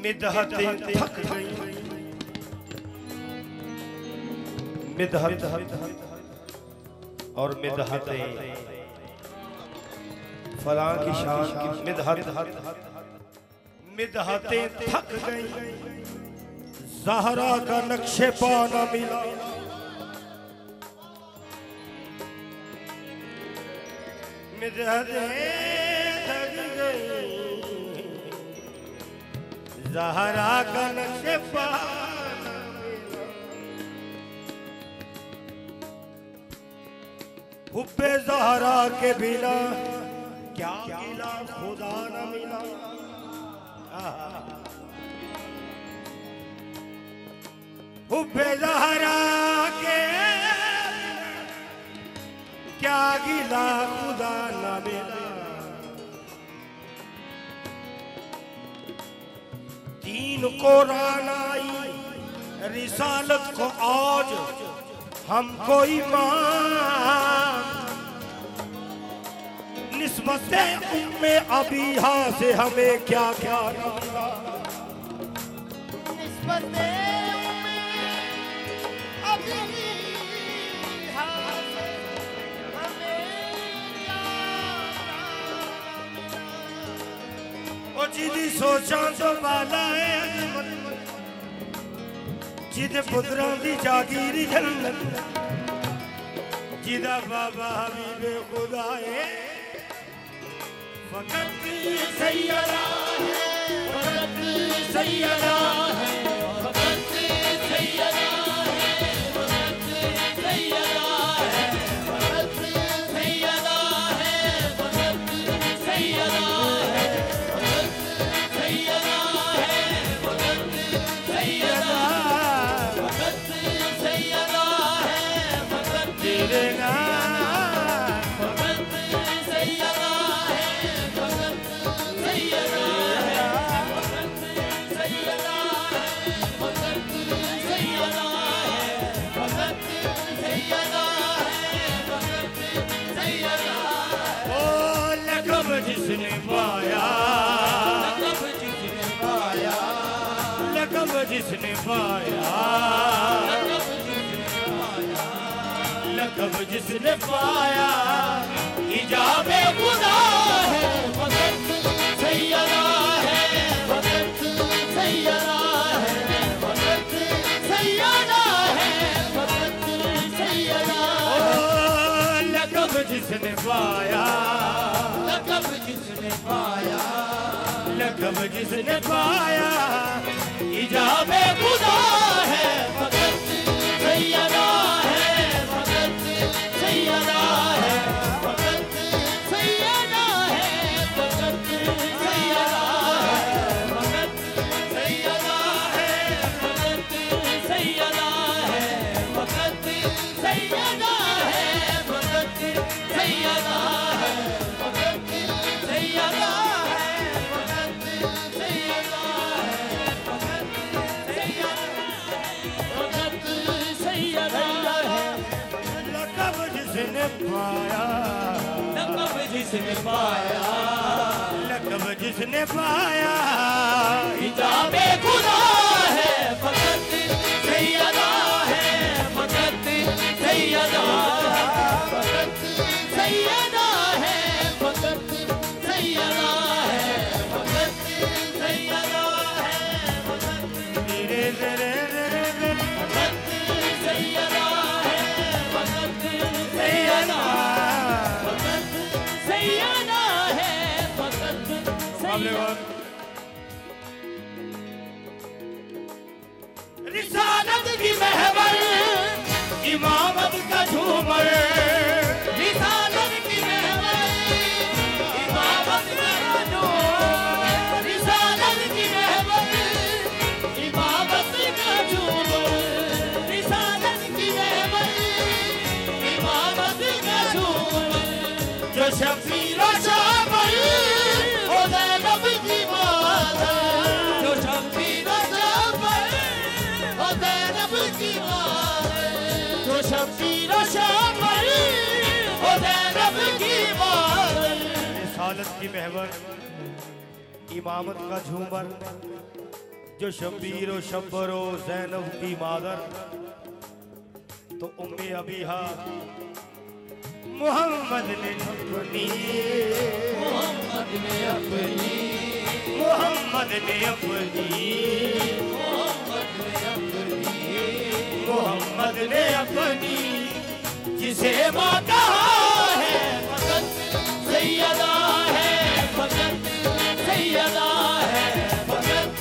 मिदहतें थक गई, मिदहत और मिदहतें फलां की शान की मिदहत, मिदहतें थक गई, ज़हरा का नक्शे पा न मिला, मिदहतें थक गई, ज़हरा का नक्शे पा न मिला, हुब्बे ज़हरा के बिना क्या गिला खुदा न मिला। हुब्बे ज़हरा के क्या गिला खुदा न मिला। दीन को रानाई रिसालत को आज हमको ईमान, निस्बते उम्मे अबीहा से हमें क्या क्या मिला। निस्बते उम्मे अबीहा से हमें क्या मिला। ओ जिदी सोचा तो बाला है जिदे पुत्रों दी जागीरी जन्नत, जिदा बाबा हबीबे खुदा है फकत सैयदा है, फकत सैयदा है, फकत सैयदा है, फकत सैयदा है, फकत सैयदा है, फकत सैयदा है, फकत सैयदा है, फकत सैयदा, फकत सैयदा है, फकत तेरेगा जिसने पाया, जिसने पाया, लक़ब जिसने पाया, लक़ब जिसने पाया, हिजाबे खुदा है, फकत सैयदा है, फकत सैयदा है, फकत सैयदा है, फकत सैयदा। ओ लक़ब जिसने पाया, लक़ब जिसने पाया, लक़ब जिसने पाया, हिजाबे खुदा है, फकत सैयदा है, फकत सैयदा है, फकत सैयदा है, फकत सैयदा है, फकत सैयदा है, फकत सैयदा है, फकत सैयदा है, फकत सैयदा है, फकत सैयदा है, फकत सैयदा है, फकत सैयदा है। लक़ब जिसने पाया, लक़ब जिसने पाया, लक़ब जिसने पाया, हिजाबे खुदा है, फकत सैयदा है, फकत सैयदा, फकत सैयदा है, फकत सैयदा है, फकत सैयदा है, फकत तेरे तेरे फकत सैयदा है, फकत सैयदा, फकत सैयदा है, फकत सैयदा। रिसालत की महवर, इमामत का झूमर, रिसालत की महवर, इमामत का झूमर, रिसालत की महवर, इमामत का झूमर, रिसालत की महवर, इमामत का झूमर, जो शफीर शामिल हो ज़ैनब की माता, जो शफीर शामिल हो ज़ैनब की माता, जो शफीर शामिल हो ज़ैनब की माता। रिसालत की महवर, इमामत का झूमर, जो शब्बीर और शब्बर और ज़ैनब की मादर तो उम्मे अबीहा मोहम्मद ने अपनी मोहम्मद ने अपनी मोहम्मद ने अपनी मोहम्मद ने अपनी जिसे माँ कहा है फकत सैयदा है फकत सैयदा है फकत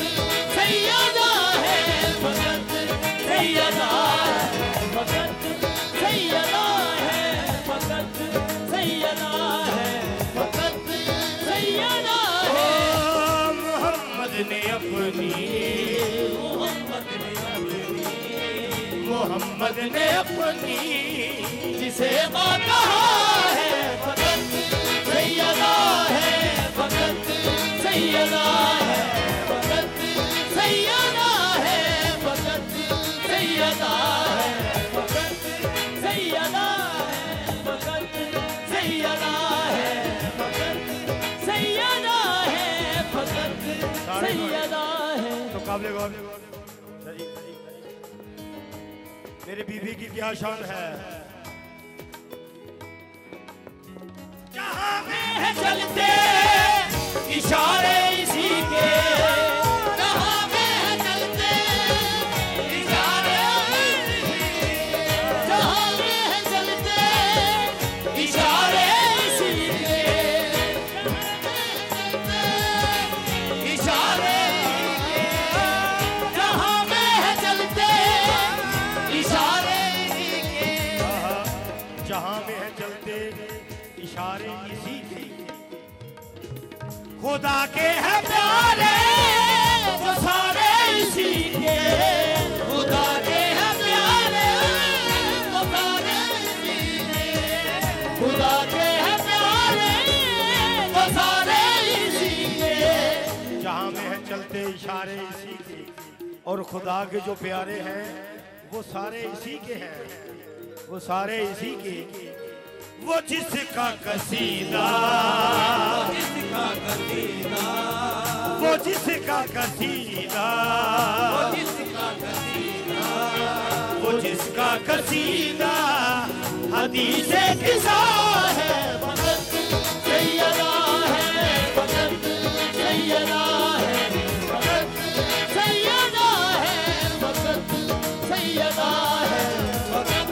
सैयदा है फकत सैयदा है फकत सैयदा है फकत सैयदा है फकत सैयदा है मोहम्मद ने अपनी मोहम्मद ने अपनी जिसे माँ कहा है फकत सैयदा है फकत सैयदा है फकत सैयदा है फकत सैयदा है फकत सैयदा है फकत सैयदा है फकत सैयदा है फकत सैयदा है। तो काबिल गौर मेरे बीबी की क्या शान है। जहां में है चलते इशारे इसी के जहां में है चलते इशारे जहां में है चलते इशारे इसी के इशारे जहां में है चलते जहां में है चलते इशारे इसी के खुदा के है प्यारे जो सारे इसी के खुदा के है प्यारे जो सारे इसी के खुदा के है प्यारे जो सारे इसी के जहां में है चलते इशारे इसी के और खुदा के जो प्यारे हैं वो सारे इसी के हैं वो सारे इसी के वो जिसका कसीदा जिसका कसीदा वो जिसका कसीदा वो जिसका कसीदा वो जिसका कसीदा हदीसे किसा है फकत सैयदा है फकत सैयदा है फकत सैयदा है फकत सैयदा है फकत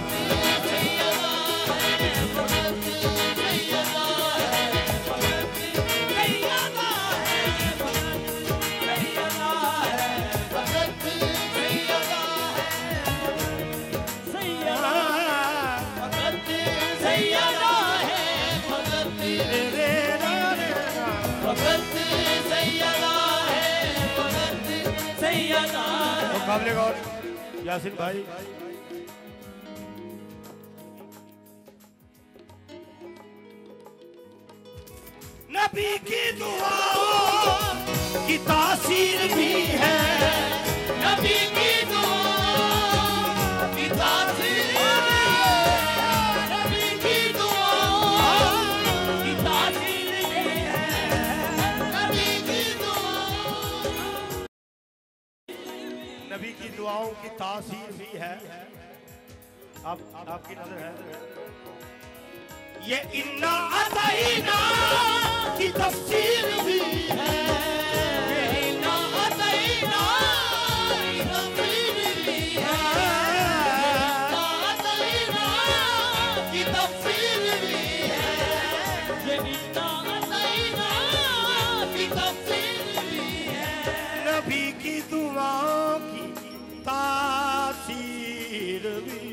काबिल गौर यासिन भाई नबी की दुआओं की तासीर भी है नबी की दुआओं की तासीर नबी की दुआओं की तासीर भी है नबी की नबी की दुआओं की तासीर भी है। आपकी नजर है ये इन्ना अतईना की तफसीर भी है ये इन्ना अतईना की तफसीर भी है इन्ना अतईना की तफसीर भी है ये इन्ना अतईना की तफसीर भी है नबी की दुआओं की तासीर भी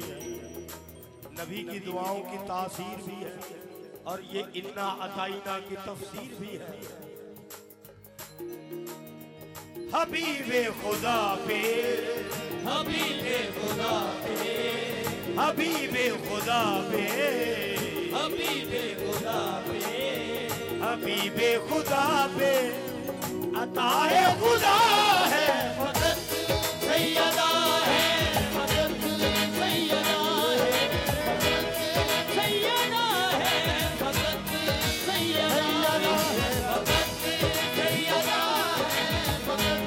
है नबी की दुआओं की तासीर भी है और ये इन्ना अताइना की तफसीर भी है। हबीबे खुदा पे हबीबे खुदा पे हबीबे खुदा पे हबीबे खुदा पे हबीबे खुदा पे अताए खुदा है फकत सैयदा है फकत सैयदा है फकत सैयदा है फकत सैयदा है फकत सैयदा है फकत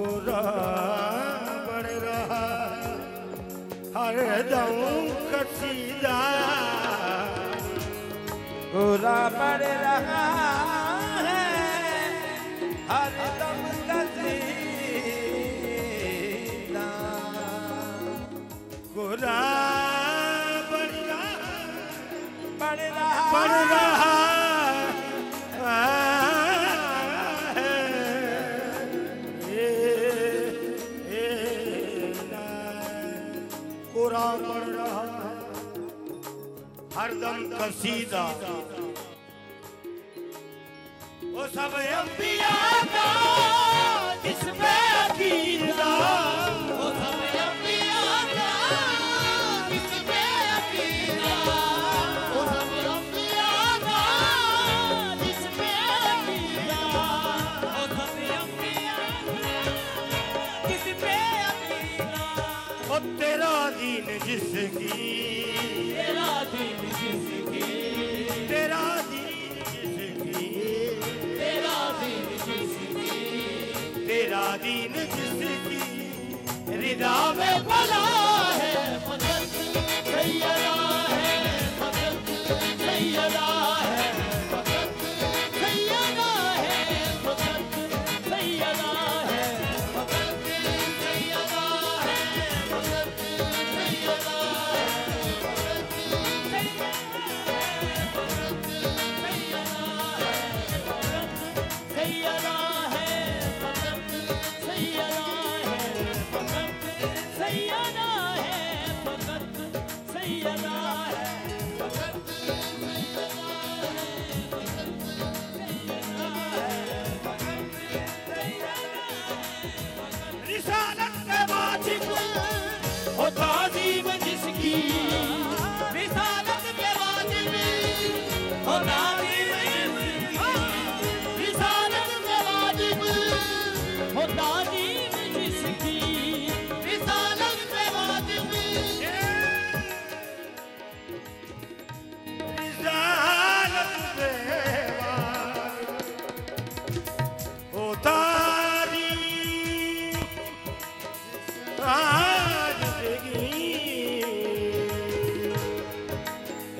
गोरा बढ़ रहा हर दम कसीदा गोरा बढ़ रहा है हर दम कसीदा गोरा बढ़ रहा गोरा बढ़ रहा हरदम कसीदा वो सब अंबिया का जिसमें अकीदा वो सब अंबिया का जिसमें अकीदा वो सब अंबिया का जिसमें अकीदा वो सब अंबिया जिसमें अकीदा वो तेरा दीन जिसकी तेरा दीन जिसकी तेरा दीन जिसकी तेरा दीन जिसकी तेरा दीन जिसकी रिदा में भला है मदद सैयदा है मदद सैयदा है मदद सैयदा है मदद सैयदा है मदद सैयदा है मदद सैयदा रिसालत के वाजिब हो ताज़ीम जिसकी रिसालत के वाजिब हो ताज़ीम जिसकी रिसालत के वाजिब हो ताज़ीम जिसकी रिसालत के वाजिब रिसालत के वाजिब हो ताज़ीम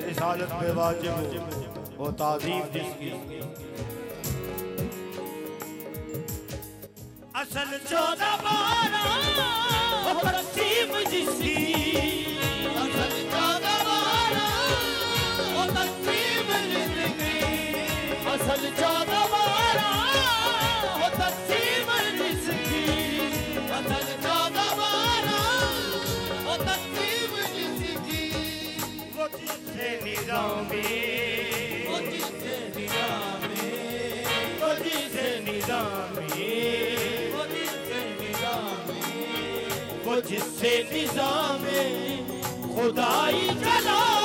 रिसालत पे वाजिब हो ताज़ीम जिसकी असल 14 बारा हो तक़सीम जिसकी असल 14 बारा हो तक़सीम जिसकी असल 14 बारा हो तक़सीम जिसकी असल 14 बारा हो तक़सीम जिसकी वो जिससे निज़ामे वो जिससे निज़ामे वो जिससे निज़ामे वो जिससे निज़ामे वो जिससे निज़ामे खुदाई चला